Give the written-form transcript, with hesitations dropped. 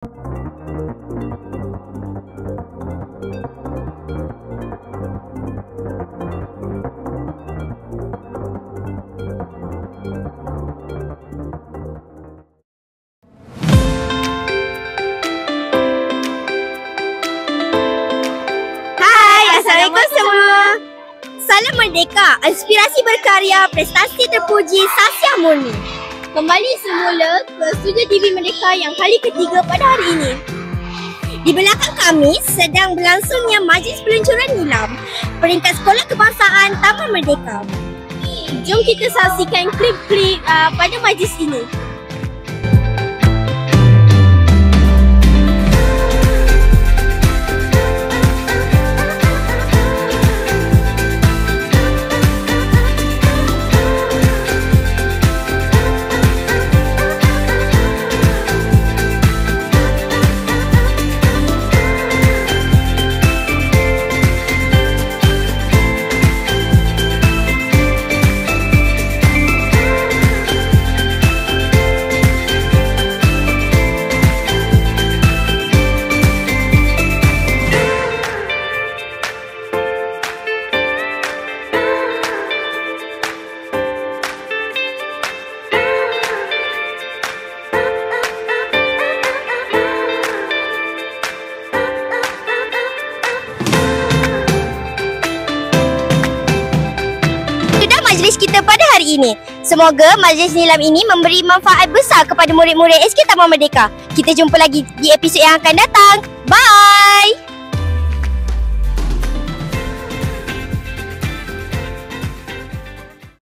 Assalamualaikum semua. Salam Merdeka, inspirasi berkarya, prestasi terpuji, Sasya Murni. Kembali semula ke Studio TV Merdeka yang kali ketiga pada hari ini. Di belakang kami sedang berlangsungnya Majlis Peluncuran Nilam peringkat Sekolah Kebangsaan Taman Merdeka. Jom kita saksikan klip-klip pada majlis ini. Majlis kita pada hari ini. Semoga majlis nilam ini memberi manfaat besar kepada murid-murid SK Taman Merdeka. Kita jumpa lagi di episod yang akan datang. Bye!